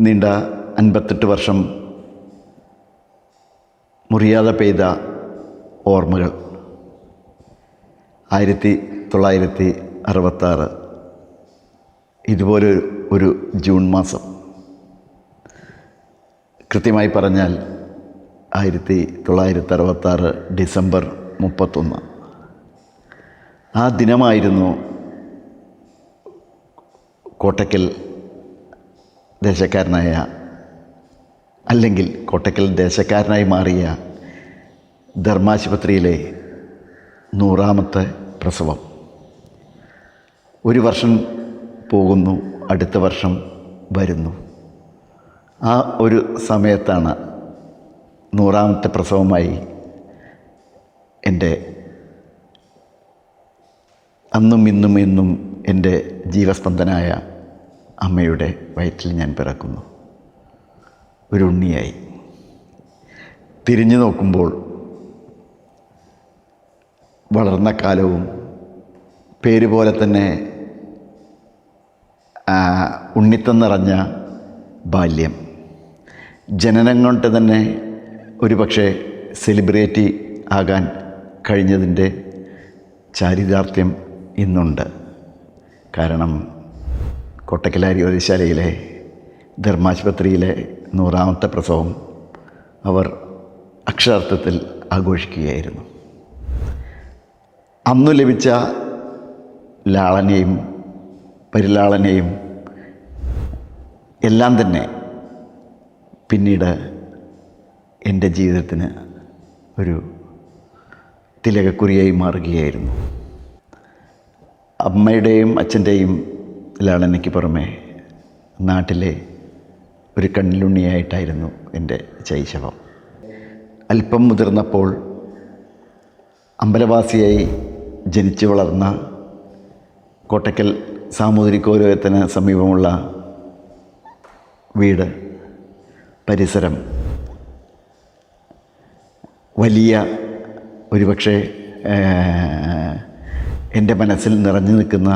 നീണ്ട 58 വർഷം മുറിയാതെ പെയ്ത ഓർമ്മകൾ. 1966 ഇതുപോലെ ഒരു ജൂൺ മാസം, കൃത്യമായി പറഞ്ഞാൽ 1966 ഡിസംബർ 31. ആ ദിനമായിരുന്നു കോട്ടക്കൽ ദേശക്കാരനായ, അല്ലെങ്കിൽ കോട്ടക്കൽ ദേശക്കാരനായി മാറിയ ധർമാശുപത്രിയിലെ 100ാമത്തെ പ്രസവം. ഒരു വർഷം പോകുന്നു, അടുത്ത വർഷം വരുന്നു. ആ ഒരു സമയത്താണ് 100ാമത്തെ പ്രസവമായി എൻ്റെ അന്നും ഇന്നും എന്നും എൻ്റെ ജീവസ്പന്ദനായ അമ്മയുടെ വയറ്റിൽ ഞാൻ പിറക്കുന്നു. ഒരു ഉണ്ണിയായി. തിരിഞ്ഞു നോക്കുമ്പോൾ വളർന്ന കാലവും പേര് പോലെ തന്നെ ഉണ്ണിത്തം നിറഞ്ഞ ബാല്യം. ജനനം കൊണ്ട് തന്നെ ഒരുപക്ഷെ സെലിബ്രിറ്റി ആകാൻ കഴിഞ്ഞതിൻ്റെ ചാരിതാർത്ഥ്യം ഇന്നുണ്ട്. കാരണം കോട്ടക്കൽ ആര്യവൈദ്യശാലയിലെ ധർമാശുപത്രിയിലെ 100ാമത്തെ പ്രസവം അവർ അക്ഷരാർത്ഥത്തിൽ ആഘോഷിക്കുകയായിരുന്നു. അന്നു ലഭിച്ച ലാളനയും പരിലാളനയും എല്ലാം തന്നെ പിന്നീട് എൻ്റെ ജീവിതത്തിന് ഒരു തിലകക്കുറിയായി മാറുകയായിരുന്നു. അമ്മയുടെയും അച്ഛൻ്റെയും ലാളനയ്ക്ക് പുറമെ നാട്ടിലെ ഒരു കണ്ണിലുണ്ണിയായിട്ടായിരുന്നു എൻ്റെ ശൈശവം. അല്പം മുതിർന്നപ്പോൾ അമ്പലവാസിയായി ജനിച്ചു വളർന്ന കോട്ടക്കൽ സാമൂതിരിക്കോരത്തിന് സമീപമുള്ള വീട്, പരിസരം വലിയ ഒരുപക്ഷെ എൻ്റെ മനസ്സിൽ നിറഞ്ഞു നിൽക്കുന്ന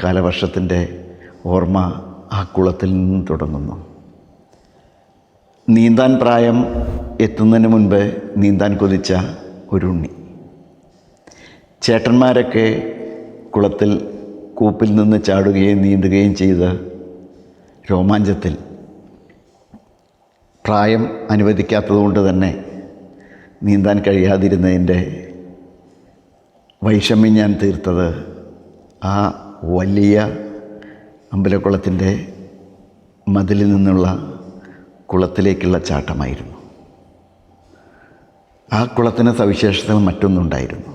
കാലവർഷത്തിൻ്റെ ഓർമ്മ ആ കുളത്തിൽ നിന്ന് തുടങ്ങുന്നു. നീന്താൻ പ്രായം എത്തുന്നതിന് മുൻപ് നീന്താൻ കൊതിച്ച ഒരു ഉണ്ണി. ചേട്ടന്മാരൊക്കെ കുളത്തിൽ കൂപ്പിൽ നിന്ന് ചാടുകയും നീന്തുകയും ചെയ്ത രോമാഞ്ചത്തിൽ പ്രായം അനുവദിക്കാത്തതുകൊണ്ട് തന്നെ നീന്താൻ കഴിയാതിരുന്നതിൻ്റെ വൈഷമ്യം ഞാൻ തീർത്തത് ആ വലിയ അമ്പലക്കുളത്തിൻ്റെ മതിലിൽ നിന്നുള്ള കുളത്തിലേക്കുള്ള ചാട്ടമായിരുന്നു. ആ കുളത്തിന് സവിശേഷതകൾ മറ്റൊന്നുണ്ടായിരുന്നു.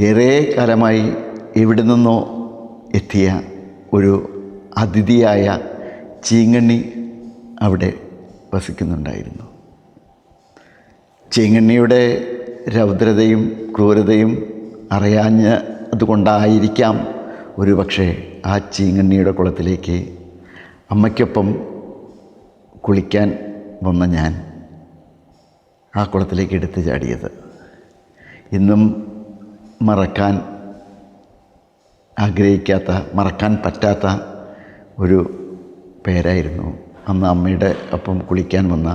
ഏറെ കാലമായി എവിടെ നിന്നോ എത്തിയ ഒരു അതിഥിയായ ചീങ്കണ്ണി അവിടെ വസിക്കുന്നുണ്ടായിരുന്നു. ചീങ്കണ്ണിയുടെ രൗദ്രതയും ക്രൂരതയും അറിയാഞ്ഞതുകൊണ്ടായിരിക്കാം ഒരു പക്ഷേ ആ ചീങ്കണ്ണിയുടെ കുളത്തിലേക്ക് അമ്മയ്ക്കൊപ്പം കുളിക്കാൻ വന്ന ഞാൻ ആ കുളത്തിലേക്ക് എടുത്തു ചാടിയത്. ഇന്നും മറക്കാൻ ആഗ്രഹിക്കാത്ത, മറക്കാൻ പറ്റാത്ത ഒരു പേരായിരുന്നു അന്ന് അമ്മയുടെ ഒപ്പം കുളിക്കാൻ വന്ന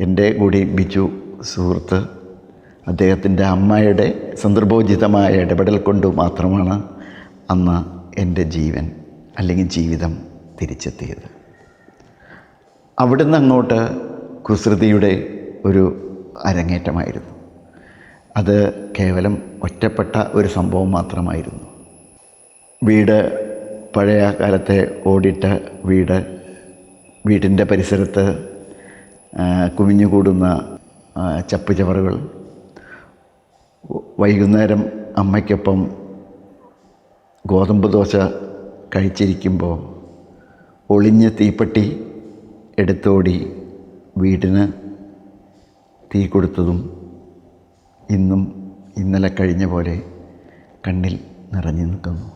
എൻ്റെ കൂടി ബിജു സുഹൃത്ത്. അദ്ദേഹത്തിൻ്റെ അമ്മയുടെ സന്ദർഭോചിതമായ ഇടപെടൽ കൊണ്ട് മാത്രമാണ് അന്ന് എൻ്റെ ജീവൻ അല്ലെങ്കിൽ ജീവിതം തിരിച്ചെത്തിയത്. അവിടുന്ന് അങ്ങോട്ട് കുസൃതിയുടെ ഒരു അരങ്ങേറ്റമായിരുന്നു. അത് കേവലം ഒറ്റപ്പെട്ട ഒരു സംഭവം മാത്രമായിരുന്നു. വീട് പഴയ കാലത്തെ ഓടിട്ട വീട്, വീടിൻ്റെ പരിസരത്ത് കുമിഞ്ഞുകൂടുന്ന ചപ്പുചവറുകൾ. വൈകുന്നേരം അമ്മയ്ക്കൊപ്പം ഗോതമ്പ് ദോശ കഴിച്ചിരിക്കുമ്പോൾ ഒളിഞ്ഞ് തീപ്പെട്ടി എടുത്തോടി വീടിന് തീ കൊടുത്തതും ഇന്നും ഇന്നലെ കഴിഞ്ഞ പോലെ കണ്ണിൽ നിറഞ്ഞു നിൽക്കുന്നു.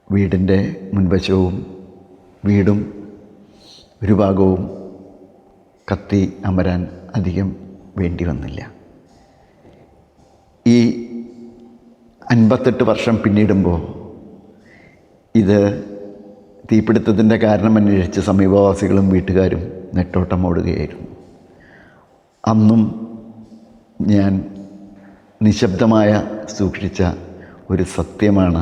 വീടിൻ്റെ മുൻവശവും വീടും ഒരു ഭാഗവും കത്തി അമരാൻ അധികം വേണ്ടി വന്നില്ല. ഈ 58 വർഷം പിന്നിടുമ്പോൾ ഇത് തീപിടുത്തത്തിൻ്റെ കാരണം അന്വേഷിച്ച് സമീപവാസികളും വീട്ടുകാരും നെട്ടോട്ടം ഓടുകയായിരുന്നു. അന്നും ഞാൻ നിശബ്ദമായ സൂക്ഷിച്ച ഒരു സത്യമാണ്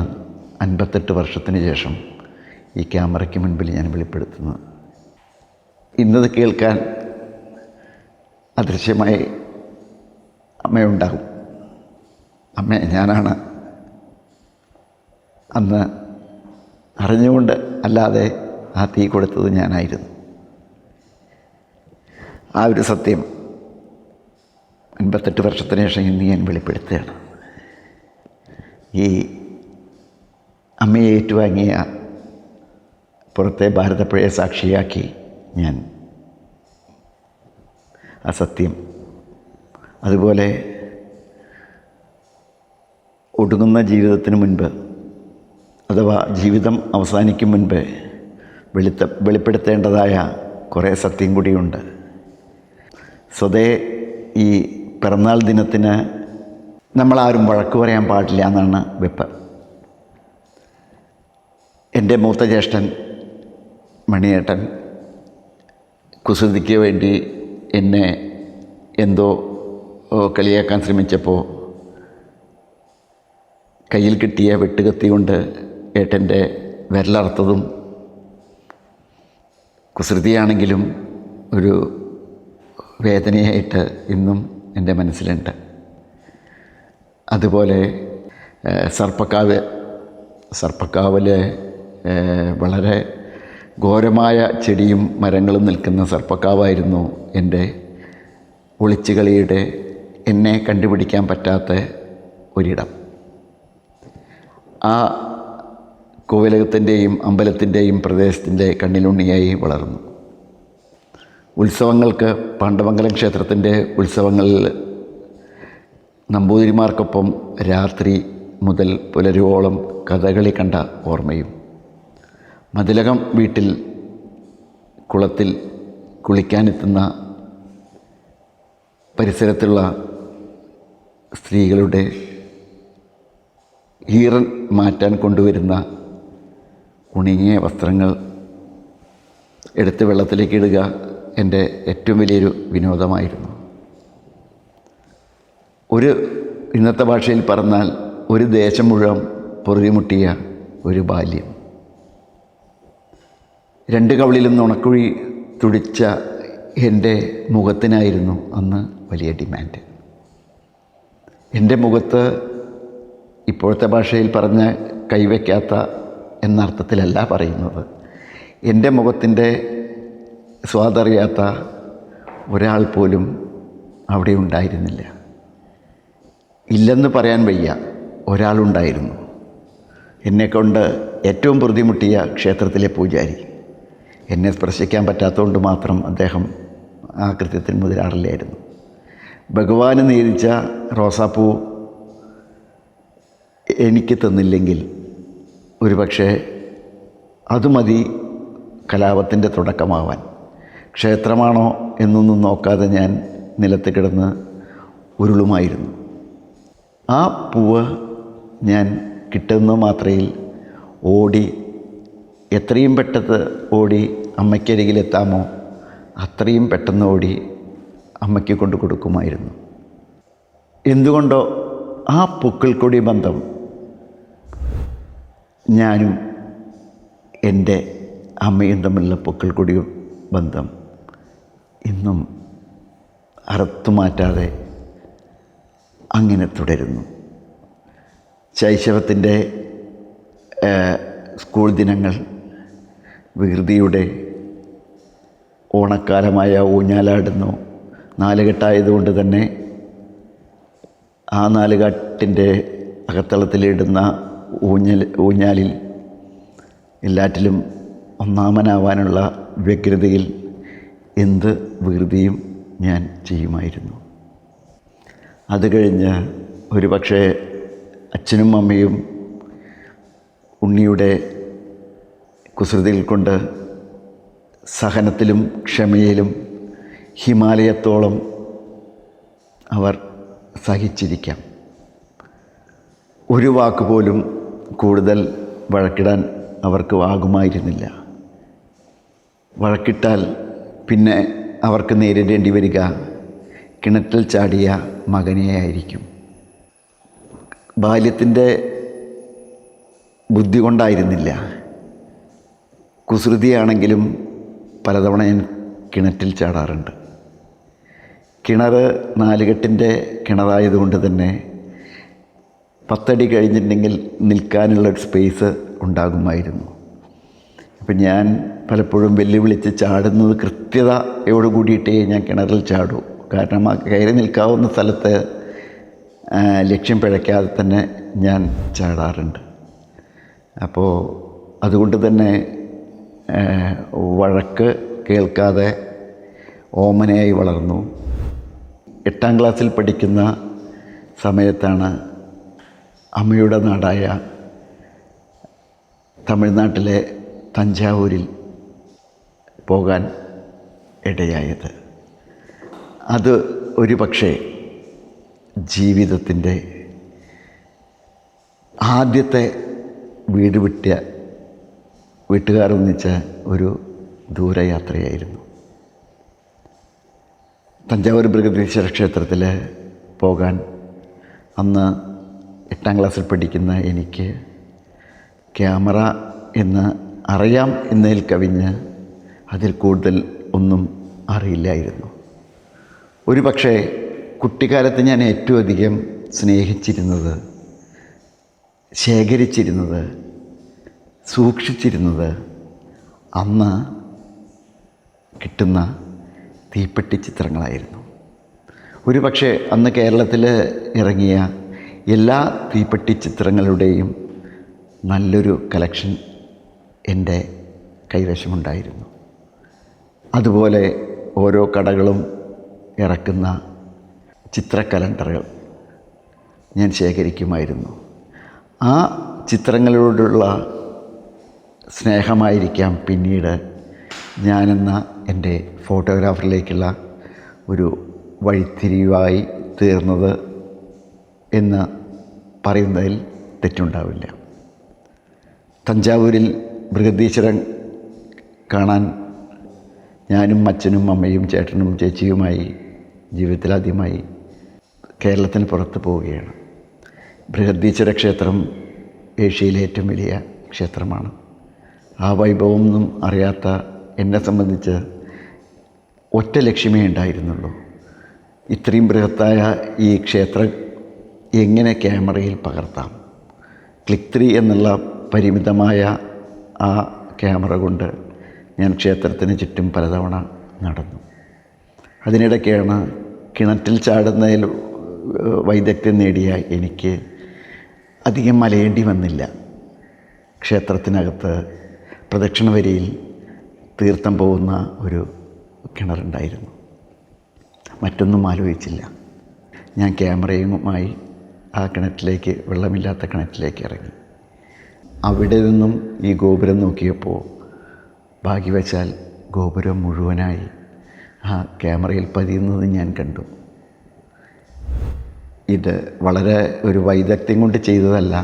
58 വർഷത്തിന് ശേഷം ഈ ക്യാമറയ്ക്ക് മുൻപിൽ ഞാൻ വെളിപ്പെടുത്തുന്നത്. ഇന്നത് കേൾക്കാൻ അദൃശ്യമായി അമ്മയുണ്ടാകും. അമ്മ, ഞാനാണ് അന്ന് അറിഞ്ഞുകൊണ്ട് അല്ലാതെ ആ തീ കൊടുത്തത് ഞാനായിരുന്നു. ആ ഒരു സത്യം 58 വർഷത്തിന് ശേഷം ഇന്ന് ഞാൻ വെളിപ്പെടുത്തുകയാണ്. ഈ അമ്മയെ ഏറ്റുവാങ്ങിയ പുറത്തെ ഭാരതപ്പുഴയെ സാക്ഷിയാക്കി ഞാൻ ആ സത്യം, അതുപോലെ ഒടുങ്ങുന്ന ജീവിതത്തിന് മുൻപ്, അഥവാ ജീവിതം അവസാനിക്കും മുൻപ് വെളിപ്പെടുത്തേണ്ടതായ കുറേ സത്യം കൂടിയുണ്ട്. സ്വതേ ഈ പിറന്നാൾ ദിനത്തിന് നമ്മളാരും വഴക്ക് പറയാൻ പാടില്ല എന്നാണ് വെപ്പ്. എൻ്റെ മൂത്ത ജ്യേഷ്ഠൻ മണിയേട്ടൻ കുസൃതിക്ക് വേണ്ടി എന്നെ എന്തോ കളിയാക്കാൻ ശ്രമിച്ചപ്പോൾ കയ്യിൽ കിട്ടിയ വെട്ടുകത്തി കൊണ്ട് ഏട്ടൻ്റെ വിരലറുത്തതും കുസൃതിയാണെങ്കിലും ഒരു വേദനയായിട്ട് ഇന്നും എൻ്റെ മനസ്സിലുണ്ട്. അതുപോലെ സർപ്പക്കാവിൽ വളരെ ഘോരമായ ചെടിയും മരങ്ങളും നിൽക്കുന്ന സർപ്പക്കാവായിരുന്നു എൻ്റെ ഒളിച്ചുകളിയുടെ എന്നെ കണ്ടുപിടിക്കാൻ പറ്റാത്ത ഒരിടം. ആ കോവിലകത്തിൻ്റെയും അമ്പലത്തിൻ്റെയും പ്രദേശത്തിൻ്റെ കണ്ണിലുണ്ണിയായി വളർന്നു. ഉത്സവങ്ങൾക്ക്, പാണ്ഡമംഗലം ക്ഷേത്രത്തിൻ്റെ ഉത്സവങ്ങളിൽ നമ്പൂതിരിമാർക്കൊപ്പം രാത്രി മുതൽ പുലരുവോളം കഥകളി കണ്ട ഓർമ്മയും, മതിലകം വീട്ടിൽ കുളത്തിൽ കുളിക്കാനെത്തുന്ന പരിസരത്തുള്ള സ്ത്രീകളുടെ ഈറൻ മാറ്റാൻ കൊണ്ടുവരുന്ന ഉണങ്ങിയ വസ്ത്രങ്ങൾ എടുത്ത് വെള്ളത്തിലേക്ക് ഇടുക എൻ്റെ ഏറ്റവും വലിയൊരു വിനോദമായിരുന്നു. ഇന്നത്തെ ഭാഷയിൽ പറഞ്ഞാൽ ഒരു ദേശം മുഴുവൻ പൊറുതിമുട്ടിയ ഒരു ബാല്യം. 2 കവിളിലും നുണക്കുഴി തുടിച്ച എൻ്റെ മുഖത്തിനായിരുന്നു അന്ന് വലിയ ഡിമാൻഡ്. എൻ്റെ മുഖത്ത് ഇപ്പോഴത്തെ ഭാഷയിൽ പറഞ്ഞ കൈവയ്ക്കാത്ത എന്നർത്ഥത്തിലല്ല പറയുന്നത്. എൻ്റെ മുഖത്തിൻ്റെ സ്വാദറിയാത്ത ഒരാൾ പോലും അവിടെ ഉണ്ടായിരുന്നില്ല. ഇല്ലെന്ന് പറയാൻ വയ്യ, ഒരാളുണ്ടായിരുന്നു. എന്നെക്കൊണ്ട് ഏറ്റവും പൊറുതിമുട്ടിയ ക്ഷേത്രത്തിലെ പൂജാരി. എന്നെ സ്പർശിക്കാൻ പറ്റാത്തതുകൊണ്ട് മാത്രം അദ്ദേഹം ആ കൃത്യത്തിൽ മുതിരാറില്ലായിരുന്നു. ഭഗവാന് നേദിച്ച റോസാപ്പൂ എനിക്ക് തന്നില്ലെങ്കിൽ ഒരുപക്ഷെ അതുമതി കലാപത്തിൻ്റെ തുടക്കമാവാൻ. ക്ഷേത്രമാണോ എന്നൊന്നും നോക്കാതെ ഞാൻ നിലത്ത് കിടന്ന് ഉരുളുമായിരുന്നു. ആ പൂവ് ഞാൻ കിട്ടുന്ന മാത്രയിൽ ഓടി, എത്രയും പെട്ടെന്ന് ഓടി അമ്മയ്ക്കരികിലെത്താമോ അത്രയും പെട്ടെന്ന് ഓടി അമ്മയ്ക്ക് കൊണ്ട് കൊടുക്കുമായിരുന്നു. എന്തുകൊണ്ടോ ആ പൂക്കൾക്കൊടി ബന്ധം ഞാനും എൻ്റെ അമ്മയും തമ്മിലുള്ള പൂക്കൾക്കൊടി ബന്ധം ഇന്നും അറുത്തുമാറ്റാതെ അങ്ങനെ തുടരുന്നു. ശൈശവത്തിൻ്റെ സ്കൂൾ ദിനങ്ങൾ, വികൃതിയുടെ ഓണക്കാലമായ ഊഞ്ഞാലാടുന്നു. 4 കെട്ടായതുകൊണ്ട് തന്നെ ആ 4 കെട്ടിൻ്റെ അകത്തളത്തിലിടുന്ന ഊഞ്ഞാലിൽ എല്ലാറ്റിലും ഒന്നാമനാവാനുള്ള വ്യഗ്രതയിൽ എന്ത് വികൃതിയും ഞാൻ ചെയ്യുമായിരുന്നു. അത് കഴിഞ്ഞ് ഒരുപക്ഷെ അച്ഛനും അമ്മയും ഉണ്ണിയുടെ കുസൃതികൾ കൊണ്ട് സഹനത്തിലും ക്ഷമയിലും ഹിമാലയത്തോളം അവർ സഹിച്ചിരിക്കാം. ഒരു വാക്ക് പോലും കൂടുതൽ വഴക്കിടാൻ അവർക്ക് ആകുമായിരുന്നില്ല. വഴക്കിട്ടാൽ പിന്നെ അവർക്ക് നേരിടേണ്ടി വരിക കിണറ്റിൽ ചാടിയ മകനെയായിരിക്കും. ബാല്യത്തിൻ്റെ ബുദ്ധി കൊണ്ടായിരുന്നില്ല, കുസൃതിയാണെങ്കിലും പലതവണ ഞാൻ കിണറ്റിൽ ചാടാറുണ്ട്. കിണർ നാലുകെട്ടിൻ്റെ കിണറായതുകൊണ്ട് തന്നെ 10 അടി കഴിഞ്ഞിട്ടുണ്ടെങ്കിൽ നിൽക്കാനുള്ളൊരു സ്പേസ് ഉണ്ടാകുമായിരുന്നു. അപ്പം ഞാൻ പലപ്പോഴും വെല്ലുവിളിച്ച് ചാടുന്നത് കൃത്യതയോട് കൂടിയിട്ടേ ഞാൻ കിണറിൽ ചാടൂ. കാരണം ആ കയറി നിൽക്കാവുന്ന സ്ഥലത്ത് ലക്ഷ്യം പിഴയ്ക്കാതെ തന്നെ ഞാൻ ചാടാറുണ്ട്. അപ്പോൾ അതുകൊണ്ട് തന്നെ വഴക്ക് കേൾക്കാതെ ഓമനയായി വളർന്നു. 8ാം ക്ലാസ്സിൽ പഠിക്കുന്ന സമയത്താണ് അമ്മയുടെ നാടായ തമിഴ്നാട്ടിലെ തഞ്ചാവൂരിൽ പോകാൻ ഇടയായത്. അത് ഒരു പക്ഷേ ജീവിതത്തിൻ്റെ ആദ്യത്തെ വീട്ടുകാർ ഒന്നിച്ച ഒരു ദൂരയാത്രയായിരുന്നു. തഞ്ചാവൂർ ബൃഹദീശ്വര ക്ഷേത്രത്തിൽ പോകാൻ അന്ന് 8ാം ക്ലാസ്സിൽ പഠിക്കുന്ന എനിക്ക് ക്യാമറ എന്ന് അറിയാം എന്നതിൽ കവിഞ്ഞ് അതിൽ കൂടുതൽ ഒന്നും അറിയില്ലായിരുന്നു. ഒരു പക്ഷേ കുട്ടിക്കാലത്ത് ഞാൻ ഏറ്റവും അധികം സ്നേഹിച്ചിരുന്നത്, ശേഖരിച്ചിരുന്നത്, സൂക്ഷിച്ചിരുന്നത് അന്ന് കിട്ടുന്ന തീപ്പെട്ടി ചിത്രങ്ങളായിരുന്നു. ഒരു പക്ഷേ അന്ന് കേരളത്തിൽ ഇറങ്ങിയ എല്ലാ തീപ്പെട്ടി ചിത്രങ്ങളുടെയും നല്ലൊരു കളക്ഷൻ എൻ്റെ കൈവശമുണ്ടായിരുന്നു. അതുപോലെ ഓരോ കടകളും ഇറക്കുന്ന ചിത്ര കലണ്ടറുകൾ ഞാൻ ശേഖരിക്കുമായിരുന്നു. ആ ചിത്രങ്ങളോടുള്ള സ്നേഹമായിരിക്കാം പിന്നീട് ഞാനെന്ന എൻ്റെ ഫോട്ടോഗ്രാഫറിലേക്കുള്ള ഒരു വഴിത്തിരിവായി തീർന്നത് എന്ന് പറയുന്നതിൽ തെറ്റുണ്ടാവില്ല. തഞ്ചാവൂരിൽ ബൃഹദീശ്വരൻ കാണാൻ ഞാനും അച്ഛനും അമ്മയും ചേട്ടനും ചേച്ചിയുമായി ജീവിതത്തിലാദ്യമായി കേരളത്തിന് പുറത്ത് പോവുകയാണ്. ബൃഹദീശ്വര ക്ഷേത്രം ഏഷ്യയിലെ ഏറ്റവും വലിയ ക്ഷേത്രമാണ്. ആ വൈഭവമൊന്നും അറിയാത്ത എന്നെ സംബന്ധിച്ച് ഒറ്റ ലക്ഷ്യമേ ഉണ്ടായിരുന്നുള്ളൂ: ഇത്രയും ബൃഹത്തായ ഈ ക്ഷേത്രം എങ്ങനെ ക്യാമറയിൽ പകർത്താം. ക്ലിക്ക് 3 എന്നുള്ള പരിമിതമായ ആ ക്യാമറ കൊണ്ട് ഞാൻ ക്ഷേത്രത്തിന് ചുറ്റും പലതവണ നടന്നു. അതിനിടയ്ക്കാണ് കിണറ്റിൽ ചാടുന്നതിൽ വൈദഗ്ധ്യം നേടിയ എനിക്ക് അധികം മലയേണ്ടി വന്നില്ല. ക്ഷേത്രത്തിനകത്ത് പ്രദക്ഷിണ വരിയിൽ തീർത്ഥം പോകുന്ന ഒരു കിണറുണ്ടായിരുന്നു. മറ്റൊന്നും ആലോചിച്ചില്ല. ഞാൻ ക്യാമറയുമായി ആ കിണറ്റിലേക്ക്, വെള്ളമില്ലാത്ത കിണറ്റിലേക്ക് ഇറങ്ങി. അവിടെ നിന്നും ഈ ഗോപുരം നോക്കിയപ്പോൾ ഭാഗ്യവശാൽ ഗോപുരം മുഴുവനായി ആ ക്യാമറയിൽ പതിയുന്നത് ഞാൻ കണ്ടു. ഇത് വളരെ ഒരു വൈദഗ്ധ്യം കൊണ്ട് ചെയ്തതല്ല,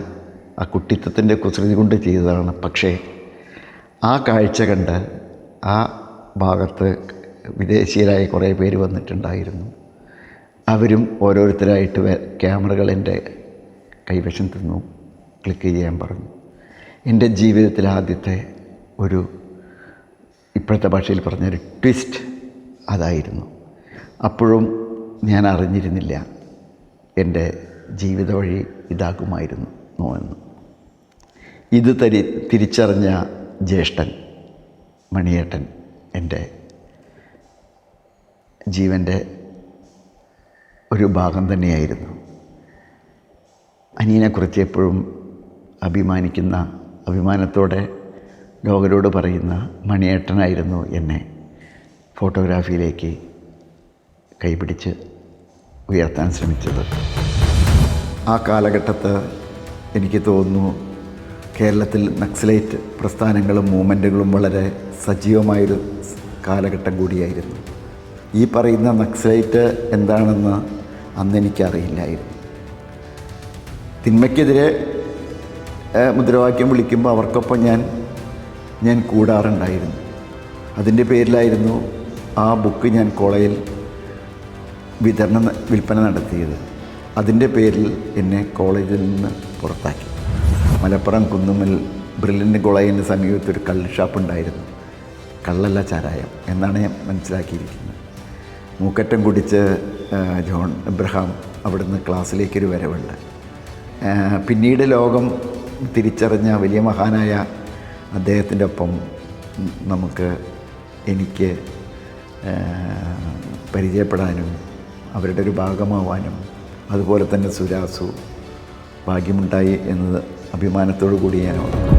ആ കുട്ടിത്തത്തിൻ്റെ കുസൃതി കൊണ്ട് ചെയ്തതാണ്. പക്ഷേ ആ കാഴ്ച കണ്ട് ആ ഭാഗത്ത് വിദേശീയരായ കുറേ പേര് വന്നിട്ടുണ്ടായിരുന്നു. അവരും ഓരോരുത്തരായിട്ട് ക്യാമറകൾ എൻ്റെ കൈവശം തന്നു, ക്ലിക്ക് ചെയ്യാൻ പറഞ്ഞു. എൻ്റെ ജീവിതത്തിലെ ആദ്യത്തെ ഒരു, ഇപ്പോഴത്തെ ഭാഷയിൽ പറഞ്ഞൊരു ട്വിസ്റ്റ് അതായിരുന്നു. അപ്പോഴും ഞാൻ അറിഞ്ഞിരുന്നില്ല എൻ്റെ ജീവിത വഴി ഇതാകുമായിരുന്നു എന്ന്. ഇത് തിരിച്ചറിഞ്ഞ ജ്യേഷ്ഠൻ മണിയേട്ടൻ എൻ്റെ ജീവൻ്റെ ഒരു ഭാഗം തന്നെയായിരുന്നു. അനിയനെക്കുറിച്ച് എപ്പോഴും അഭിമാനത്തോടെ ലോകരോട് പറയുന്ന മണിയേട്ടനായിരുന്നു എന്നെ ഫോട്ടോഗ്രാഫിയിലേക്ക് കൈപിടിച്ച് ഉയർത്താൻ ശ്രമിച്ചത്. ആ കാലഘട്ടത്ത് എനിക്ക് തോന്നുന്നു കേരളത്തിൽ നക്സലൈറ്റ് പ്രസ്ഥാനങ്ങളും മൂവ്മെൻറ്റുകളും വളരെ സജീവമായൊരു കാലഘട്ടം കൂടിയായിരുന്നു. ഈ പറയുന്ന നക്സലൈറ്റ് എന്താണെന്ന് അന്നെനിക്കറിയില്ലായിരുന്നു. തിന്മയ്ക്കെതിരെ മുദ്രാവാക്യം വിളിക്കുമ്പോൾ അവർക്കൊപ്പം ഞാൻ ഞാൻ കൂടാറുണ്ടായിരുന്നു. അതിൻ്റെ പേരിലായിരുന്നു ആ ബുക്ക് ഞാൻ കോളേജിൽ വിൽപ്പന നടത്തിയത്. അതിൻ്റെ പേരിൽ എന്നെ കോളേജിൽ നിന്ന് പുറത്താക്കി. മലപ്പുറം കുന്നുമ്മൽ ബ്രില്യൻ്റ് കോളേജിൻ്റെ സമീപത്തൊരു കള്ള് ഷാപ്പുണ്ടായിരുന്നു. കള്ളല്ല ചാരായം എന്നാണ് ഞാൻ മനസ്സിലാക്കിയിരിക്കുന്നത്. മൂക്കറ്റം കുടിച്ച് ജോൺ എബ്രഹാം അവിടുന്ന് ക്ലാസ്സിലേക്കൊരു വരവുണ്ട്. പിന്നീട് ലോകം തിരിച്ചറിഞ്ഞ വലിയ മഹാനായ അദ്ദേഹത്തിൻ്റെ ഒപ്പം എനിക്ക് പരിചയപ്പെടാനും അവരുടെ ഒരു ഭാഗമാവാനും അതുപോലെ തന്നെ സുരാസു ഭാഗ്യമുണ്ടായി എന്നത് അഭിമാനത്തോടു കൂടി ഞാൻ ഓർക്കുന്നു.